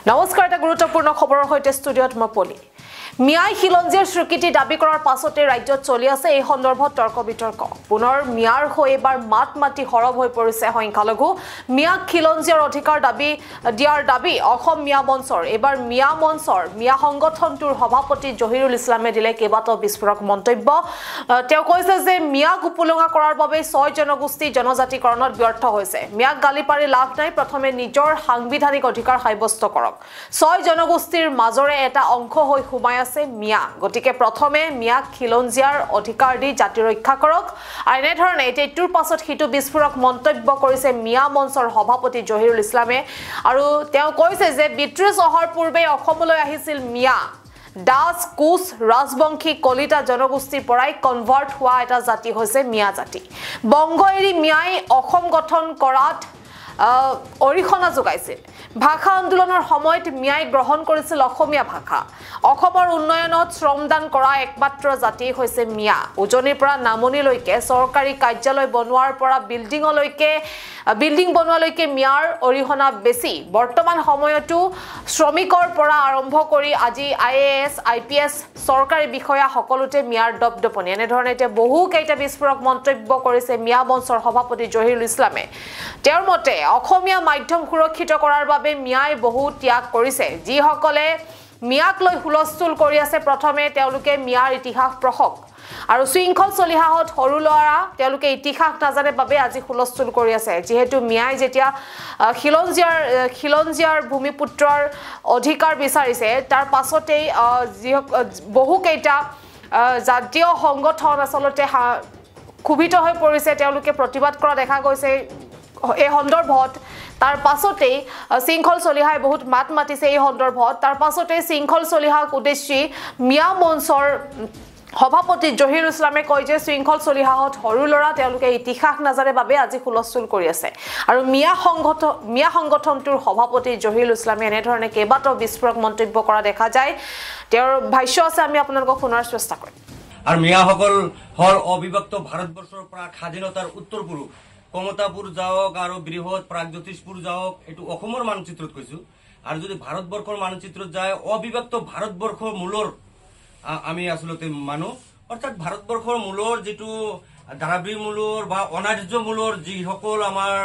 নমস্কাৰ, এটা গুৰুত্বপূৰ্ণ খবৰৰ সৈতে ষ্টুডিঅ'ত মই পলি। মিয়াই খিলঞ্জীয়াৰ স্বীকৃতি দাবী কৰাৰ পাছতে ৰাজ্যত চলি আছে এই সন্দৰ্ভত তৰ্ক বিতৰ্ক। পুনৰ মিয়াৰ হৈ এবাৰ মাত মাতি সৰব হৈ পৰিছে সংখ্যালঘু। মিয়াক খিলঞ্জীয়াৰ অধিকাৰ দিয়াৰ দাবী অসম মিয়া মঞ্চৰ। এবাৰ মিয়া মঞ্চৰ মিয়া সংগঠনটোৰ সভাপতি জহিৰুল ইছলামে দিলে কেইবাটাও বিস্ফোৰক মন্তব্য। তেওঁ কৈছে যে মিয়াক উপলুঙা কৰাৰ বাবে 6 জনগোষ্ঠী জনজাতিকৰণত ব্যৰ্থ হৈছে। মিয়াক গালি পাৰি লাভ নাই, প্ৰথমে নিজৰ সাংবিধানিক অধিকাৰ সাব্যস্ত কৰক। 6 জনগোষ্ঠীৰ মাজৰে এটা অংশ হৈ সোমাই মিয়া, গতিকে প্ৰথমে মিয়াক খিলঞ্জীয়াৰ অধিকাৰ দি জাতি ৰক্ষা কৰক। আৰু এনেধৰণে এইটোৰ পাছত সিটো বিস্ফোৰক মন্তব্য কৰিছে মিয়া মঞ্চৰ সভাপতি জহিৰুল ইছলামে। আৰু তেওঁ কৈছে যে ৩২ অহাৰ পূৰ্বে অসমলৈ আহিছিল মিয়া। দাস, কোচ, ৰাজবংশী, কলিতা জনগোষ্ঠীৰ পৰাই কনভাৰ্ট হোৱা এটা জাতি হৈছে মিয়া জাতি। বংগ এৰি মিয়াই অসম গঠন কৰাত অৰিহণা যোগাইছিল। ভাষা আন্দোলনৰ সময়ত মিয়াই গ্ৰহণ কৰিছিল অসমীয়া ভাষা। অসমৰ উন্নয়নত শ্ৰমদান কৰা একমাত্ৰ জাতি হৈছে মিয়া। উজনিৰ পৰা নামনিলৈকে চৰকাৰী কাৰ্যালয় বনোৱাৰ পৰা বিল্ডিং বনোৱালৈকে মিয়াৰ অৰিহণা বেছি। বৰ্তমান সময়তো শ্ৰমিকৰ পৰা আৰম্ভ কৰি আজি IAS, IPS চৰকাৰী বিষয়া সকলোতে মিয়াৰ দপদপনি। এনেধৰণে এতিয়া বহুকেইটা বিস্ফোৰক মন্তব্য কৰিছে মিয়া মঞ্চৰ সভাপতি জহিৰুল ইছলামে। তেওঁৰ মতে অসমীয়া মাধ্যম সুৰক্ষিত কৰাৰ বাবে মিয়াই বহু ত্যাগ কৰিছে। যিসকলে মিয়াক লৈ হুলস্থুল কৰি আছে, প্ৰথমে তেওঁলোকে মিয়াৰ ইতিহাস পঢ়ক। আৰু শৃংখল চলিহাহত সৰু ল'ৰা তেওঁলোকে ইতিহাস নাজানে বাবে আজি হুলস্থুল কৰি আছে। যিহেতু মিয়াই যেতিয়া খিলঞ্জীয়াৰ ভূমিপুত্ৰৰ অধিকাৰ বিচাৰিছে, তাৰ পাছতেই বহুকেইটা জাতীয় সংগঠন আচলতে ক্ষোভিত হৈ পৰিছে। তেওঁলোকে প্ৰতিবাদ কৰা দেখা গৈছে এই সন্দৰ্ভত। তাৰ পাছতেই শৃংখল চলিহাই বহুত মাত মাতিছে এই সন্দৰ্ভত। তাৰ পাছতেই শৃংখল চলিহাক উদ্দেশ্যি মিয়া মঞ্চৰ সভাপতি জহিৰুল ইছলামে কয় যে শৃংখল চলিহাহত সৰু ল'ৰা তেওঁলোকে ইতিহাস নাজানে বাবে আজি হুলস্থুল কৰি আছে। আৰু মিয়া সংগঠনটোৰ সভাপতি জহিৰুল ইছলামে এনেধৰণে কেইবাটাও বিস্ফোৰক মন্তব্য কৰা দেখা যায়। তেওঁৰ ভাষ্য আছে, আমি আপোনালোকক শুনাৰ চেষ্টা কৰিম। আৰু মিয়াসকল হল অবিভক্ত ভাৰতবৰ্ষৰ পৰা স্বাধীনতাৰ উত্তৰ পুৰুষ। কমতাপুৰ যাওক আৰু বৃহৎ প্ৰাগজ্যোতিষপুৰ যাওক, এইটো অসমৰ মানচিত্ৰত কৈছো। আৰু যদি ভাৰতবৰ্ষৰ মানচিত্ৰত যায়, অবিভক্ত ভাৰতবৰ্ষৰ মূলৰ আমি আচলতে মানুহ। অৰ্থাৎ ভাৰতবৰ্ষৰ মূলৰ যিটো দ্ৰাবিড় মূলৰ বা অনাৰ্য মূলৰ যিসকল আমাৰ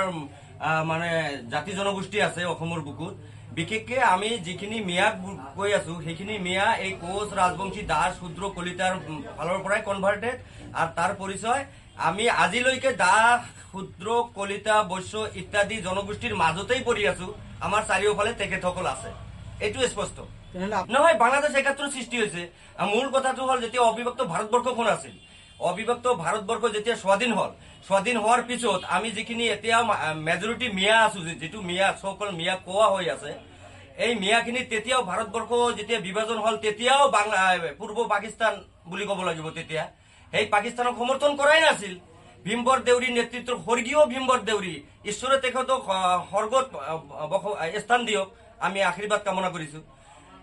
মানে জাতি জনগোষ্ঠী আছে অসমৰ বুকুত, বিশেষকে আমি যিখিনি মিয়াক কৈ আছো সেইখিনি মিয়া এই কোচ, ৰাজবংশী, দাস, শূদ্ৰ, কলিতাৰ ফালৰ পৰাই কনভাৰ্টেড। আৰু তাৰ পৰিচয় আমি আজিলৈকে দাস, শূদ্ৰ, কলিতা, বৈশ্য ইত্যাদি জনগোষ্ঠীৰ মাজতেই পৰি আছো। আমাৰ চাৰিওফালে তেখেতসকল আছে, এইটো স্পষ্ট নহয়। বাংলাদেশ ৭১ সৃষ্টি হৈছে। মূল কথাটো হল যেতিয়া অবিভক্ত ভাৰতবৰ্ষখন আছিল, অবিভক্ত ভাৰতবৰ্ষ যেতিয়া স্বাধীন হল, স্বাধীন হোৱাৰ পিছত আমি যিখিনি এতিয়া মেজৰিটি মিয়া আছো, যিটো মিয়া সকল মিয়া কোৱা হৈ আছে, এই মিয়াখিনি তেতিয়াও ভাৰতবৰ্ষ যেতিয়া বিভাজন হল তেতিয়াও পূৰ্ব পাকিস্তান বুলি ক'ব লাগিব। তেতিয়া সেই পাকিস্তানক সমৰ্থন কৰাই নাছিল। ভীমবৰ দেউৰীৰ নেতৃত্বৰ স্বৰ্গীয় ভীমবৰ দেউৰী, ঈশ্বৰে তেখেতক স্বৰ্গত স্থান দিয়ক, আমি আশীৰ্বাদ কামনা কৰিছো।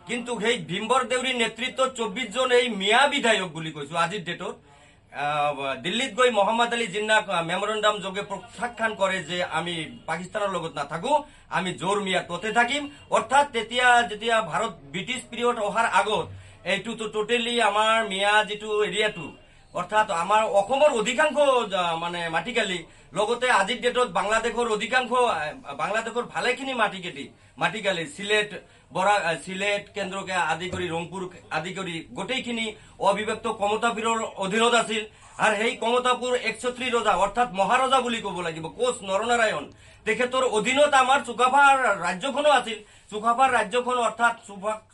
কিন্তু সেই ভীমবৰ দেউৰীৰ নেতৃত্বত 24 জন এই মিয়া বিধায়ক বুলি কৈছো আজিৰ ডেটত দিল্লীত গৈ মহম্মদ আলী জিন্নাক মেমৰেণ্ডাম যোগে প্ৰত্যাখ্যান কৰে যে আমি পাকিস্তানৰ লগত নাথাকো, আমি জোৰ মিয়া ততে থাকিম। অৰ্থাৎ যেতিয়া ভাৰত ব্ৰিটিছ পিৰিয়ড অহাৰ আগত এইটোতো টোটেলি আমাৰ মিয়া যিটো এৰিয়াটো, অৰ্থাৎ আমাৰ অসমৰ অধিকাংশ মানে মাটিকালি, লগতে আজিৰ ডেটত বাংলাদেশৰ ভালেখিনি মাটিকালি চিলেট কেন্দ্ৰকে আদি কৰি ৰংপুৰ আদি কৰি গোটেইখিনি অবিভক্ত কমতাপুৰৰ অধীনত আছিল। আৰু সেই কমতাপুৰ ১৩০ ৰজা অৰ্থাৎ মহাৰজা বুলি ক'ব লাগিব, কোচ নৰনাৰায়ণ, তেখেতৰ অধীনত আমাৰ চুকাফাৰ ৰাজ্যখনো আছিল। চুকাফাৰ ৰাজ্যখন অৰ্থাৎ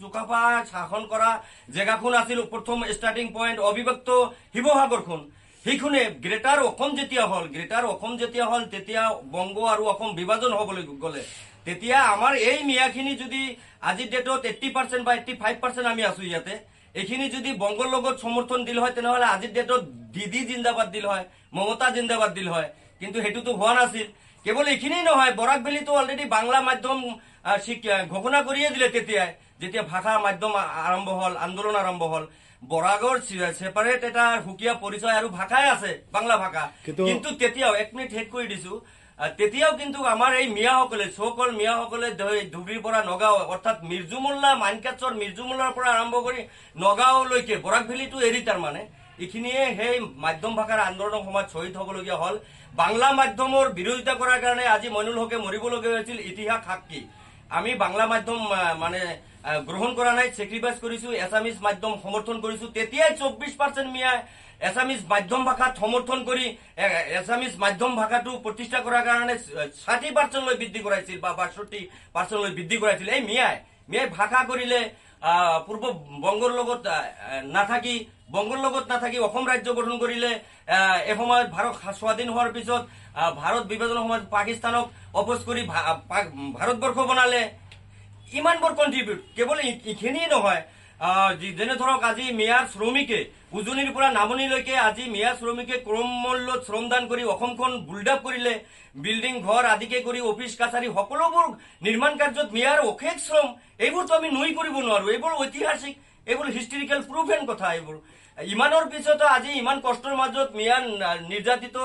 চুকাফা শাসন কৰা জেগাখন আছিল প্ৰথম ষ্টাৰ্টিং পইণ্ট অবিভক্ত শিৱসাগৰখন। সেইখনে গ্ৰেটাৰ অসম যেতিয়া হল তেতিয়া বংগ আৰু অসম বিভাজন হবলৈ গলে তেতিয়া আমাৰ এই মিয়াখিনি যদি আজিৰ ডেটত 80% বা 85% আমি আছো ইয়াতে, এইখিনি যদি বংগৰ লগত সমৰ্থন দিল হয় তেনেহলে আজিৰ ডেটত দিদি জিন্দাবাদ দিল হয়, মমতা জিন্দাবাদ দিল হয়। কিন্তু সেইটোতো হোৱা নাছিল। কেৱল এইখিনিই নহয়, বৰাক ভেলীতো অলৰেডি বাংলা মাধ্যম ঘোষণা কৰিয়ে দিলে তেতিয়াই, যেতিয়া ভাষা মাধ্যম আৰম্ভ হল, আন্দোলন আৰম্ভ হল। বৰাগৰ সেপাৰেট এটা সুকীয়া পৰিচয় আৰু ভাষাই আছে, বাংলা ভাষা। কিন্তু তেতিয়াও 1 মিনিট শেষ কৰি দিছো, তেতিয়াও কিন্তু আমাৰ এই মিয়াসকলে চকল মিয়াসকলে ধুবুৰীৰ পৰা নগাঁও অৰ্থাৎ মিৰ্জু মোল্লা মাইনকাছৰ মিৰ্জু মোল্লাৰ পৰা আৰম্ভ কৰি নগাঁওলৈকে বৰাক ভেলীটো এৰি তাৰমানে এইখিনিয়ে সেই মাধ্যম ভাষাৰ আন্দোলনৰ সময়ত শ্বহীদ হ'বলগীয়া হ'ল। বাংলা মাধ্যমৰ বিৰোধিতা কৰাৰ কাৰণে আজি মইনুল হকে মৰিবলগীয়া হৈছিল। ইতিহাস সাক্ষী আমি বাংলা মাধ্যম মানে গ্ৰহণ কৰা নাই, চেক্ৰিফাইচ কৰিছো, এছামিজ মাধ্যম সমৰ্থন কৰিছো। তেতিয়াই 24% মিয়াই এছামিজ মাধ্যম ভাষাত সমৰ্থন কৰি এছামিজ মাধ্যম ভাষাটো প্ৰতিষ্ঠা কৰাৰ কাৰণে 60% বৃদ্ধি কৰাইছিল বা 62% বৃদ্ধি কৰাইছিল। এই মিয়াই ভাষা কৰিলে পূৰ্ব বংগৰ লগত নাথাকি অসম ৰাজ্য গঠন কৰিলে। এসময়ত ভাৰত স্বাধীন হোৱাৰ পিছত ভাৰত বিভাজনৰ সময়ত পাকিস্তানক অপোজ কৰি ভাৰতবৰ্ষ বনালে। ইমানবোৰ কণ্ট্ৰিবিউট কেৱল এইখিনিয়ে নহয়, যেনে ধৰক আজি মিয়াৰ শ্ৰমিকে উজনিৰ পৰা নামনিলৈকে আজি মিয়া শ্ৰমিকে ক্ৰম মূল্যত শ্ৰমদান কৰি অসমখন বুল্ডআপ কৰিলে। বিল্ডিং ঘৰ আদিকে কৰি অফিচ কাছাৰী সকলোবোৰ নিৰ্মাণ কাৰ্যত মিয়াৰ অশেষ শ্ৰম। এইবোৰতো আমি নুই কৰিব নোৱাৰো, এইবোৰ ঐতিহাসিক, এইবোৰ হিষ্টৰিকেল প্ৰুভেন কথা। এইবোৰ ইমানৰ পিছতো আজি ইমান কষ্টৰ মাজত মিয়া নিৰ্যাতিত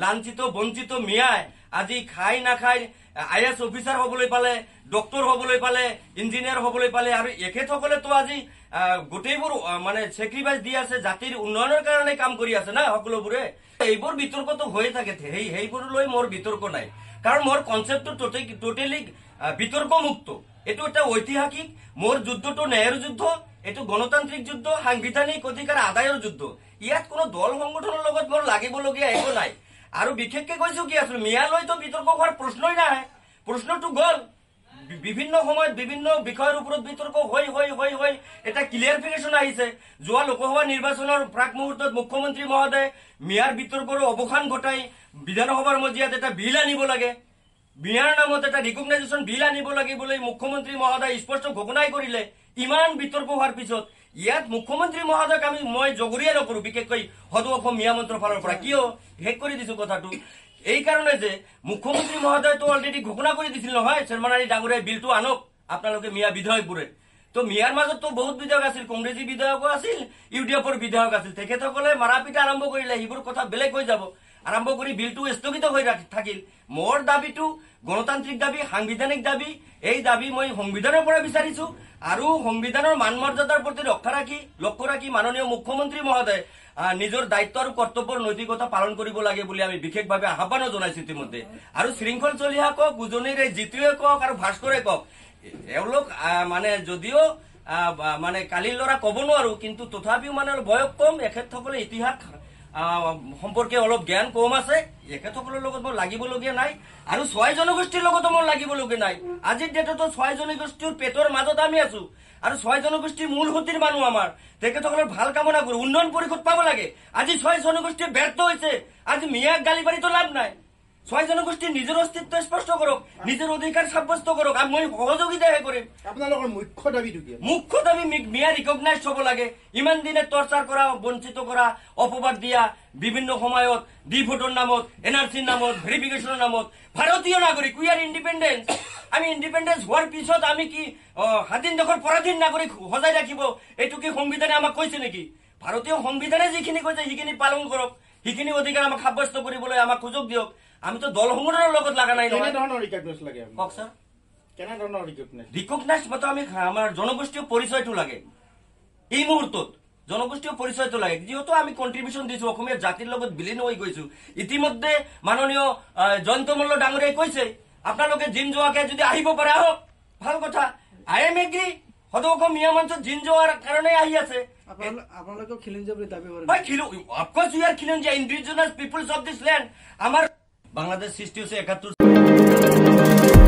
লাঞ্ছিত বঞ্চিত মিয়াই আজি খাই নাখাই IAS অফিচাৰ হবলৈ পালে, ডক্টৰ হবলৈ পালে, ইঞ্জিনিয়াৰ হবলৈ পালে। আৰু এখেতসকলেতো আজি গোটেইবোৰ মানে চেক্ৰিফাইচ দি আছে, জাতিৰ উন্নয়নৰ কাৰণে কাম কৰি আছে না সকলোবোৰে। এইবোৰ বিতৰ্কটো হৈয়ে থাকে, সেইবোৰ লৈ মোৰ বিতৰ্ক নাই, কাৰণ মোৰ কনচেপ্টটো টোটেলি বিতৰ্ক মুক্ত। এইটো এটা ঐতিহাসিক, মোৰ যুদ্ধটো ন্যায়ৰ যুদ্ধ, এইটো গণতান্ত্ৰিক যুদ্ধ, সাংবিধানিক অধিকাৰ আদায়ৰ যুদ্ধ। ইয়াত কোনো দল সংগঠনৰ লগত মোৰ লাগিবলগীয়া একো নাই। আৰু বিশেষকে কৈছো কি আছো, মিয়ালৈতো বিতৰ্ক হোৱাৰ প্ৰশ্নই নাহে, প্ৰশ্নটো গল। বিভিন্ন সময়ত বিভিন্ন বিষয়ৰ ওপৰত বিতৰ্ক হৈ এটা ক্লিয়াৰিফিকেশ্যন আহিছে। যোৱা লোকসভা নিৰ্বাচনৰ প্ৰাক মুহূৰ্তত মুখ্যমন্ত্ৰী মহোদয়ে মিয়াৰ বিতৰ্কৰ অৱসান ঘটাই বিধানসভাৰ মজিয়াত এটা বিল আনিব লাগে, মিয়াৰ নামত এটা ৰিকগনাইজেশ্যন বিল আনিব লাগে বুলি মুখ্যমন্ত্ৰী মহোদয়ে স্পষ্ট ঘোষণাই কৰিলে। ইমান বিতৰ্ক হোৱাৰ পিছত ইয়াত মুখ্যমন্ত্ৰী মহোদয়ক মই জগৰীয়া নকৰো, বিশেষকৈ সদৌ অসম মিয়া মন্ত্ৰৰ ফালৰ পৰা। কিয় শেষ কৰি দিছো কথাটো, এই কাৰণে যে মুখ্যমন্ত্ৰী মহোদয়তো অলৰেডি ঘোষণা কৰি দিছিল নহয়, শৰ্মা আলী ডাঙৰীয়াই বিলটো আনক আপোনালোকে মিয়া বিধায়কবোৰে। তো মিয়াৰ মাজততো বহুত বিধায়ক আছিল, কংগ্ৰেছী বিধায়কো আছিল, UDFৰ বিধায়ক আছিল। তেখেতসকলে মাৰাপিটা আৰম্ভ কৰিলে, সেইবোৰ কথা বেলেগ হৈ যাব। আৰম্ভ কৰি বিলটো স্থগিত হৈ থাকিল। মোৰ দাবীটো গণতান্ত্ৰিক দাবী, সাংবিধানিক দাবী। এই দাবী মই সংবিধানৰ পৰা বিচাৰিছো, আৰু সংবিধানৰ মান মৰ্যাদাৰ প্ৰতি লক্ষ্য ৰাখি মাননীয় মুখ্যমন্ত্ৰী মহোদয়ে নিজৰ দায়িত্ব আৰু কৰ্তব্যৰ নৈতিকতা পালন কৰিব লাগে বুলি আমি বিশেষভাৱে আহ্বানো জনাইছো ইতিমধ্যে। আৰু শৃংখল চলিহা কওক, উজনিৰ এই জিতুৱে কওক আৰু ভাস্কৰে কওক, এওঁলোক মানে যদিও মানে কালিৰ ল'ৰা ক'ব নোৱাৰো, কিন্তু তথাপিও মানে অলপ বয়স কম, এখেতসকলে ইতিহাস সম্পৰ্কে অলপ জ্ঞান কম আছে। এখেতসকলৰ লগত মোৰ লাগিবলগীয়া নাই, আৰু ছয় জনগোষ্ঠীৰ লগতো মোৰ লাগিবলগীয়া নাই। আজিৰ ডেটতো ছয় জনগোষ্ঠীৰ পেটৰ মাজত আমি আছো, আৰু ছয় জনগোষ্ঠীৰ মূল সুঁতিৰ মানুহ আমাৰ। তেখেতসকলৰ ভাল কামনা কৰো, উন্নয়ন পৰিষদ পাব লাগে। আজি ছয় জনগোষ্ঠী ব্যৰ্থ হৈছে, আজি মিয়াক গালি পাৰিতো লাভ নাই। ছয় জনগোষ্ঠী নিজৰ অস্তিত্ব স্পষ্ট কৰক, নিজৰ অধিকাৰ সাব্যস্ত কৰক, আৰু মই সহযোগিতাহে কৰিম। আপোনালোকৰ মুখ্য দাবীটো কি? মুখ্য দাবী মিয়া ৰিকগনাইজ হ'ব লাগে। ইমান দিনে টৰ্চাৰ কৰা, বঞ্চিত কৰা, অপবাদ দিয়া, বিভিন্ন সময়ত ডি ভোটৰ নামত, NRCৰ নামত, ভেৰিফিকেশ্যনৰ নামত। ভাৰতীয় নাগৰিক, উই আৰ ইণ্ডিপেণ্ডেন্স। আমি ইণ্ডিপেণ্ডেন্স হোৱাৰ পিছত আমি কি স্বাধীন দেশৰ পৰাধীন নাগৰিক সজাই ৰাখিব? এইটো কি সংবিধানে আমাক কৈছে নেকি? ভাৰতীয় সংবিধানে যিখিনি কৈছে সেইখিনি পালন কৰক, সেইখিনি অধিকাৰ আমাক সাব্যস্ত কৰিবলৈ আমাক সুযোগ দিয়ক। আমিতো দল সংগঠনৰ লগত লগা নাই নহয়। কওক ছাৰ, কেনেধৰণৰ ৰিকগনাইজ মতে আমি আমাৰ জনগোষ্ঠীয় পৰিচয়টো লাগে। এই মুহূৰ্তত জনগোষ্ঠীয় পৰিচয়টো লাগে, যিহেতু আমি কণ্ট্ৰিবিউশ্যন দিছো, অসমীয়া জাতিৰ লগত বিলীন হৈ গৈছো। ইতিমধ্যে মাননীয় জয়ন্ত মল্ল ডাঙৰীয়াই কৈছে, আপোনালোকে জিম যোৱাকে যদি আহিব পাৰে আহক, ভাল কথা। I am agree, সদৌ অসম মিয়া মঞ্চত জিম যোৱাৰ কাৰণে আহি আছে। আপোনালোকেও খিলঞ্জীয়া বুলি দাবী কৰে? অফকোৰ্স উই আৰ খিলঞ্জীয়া, indigenous peoples of this land. আমাৰ বাংলাদেশ সৃষ্টি হৈছে 71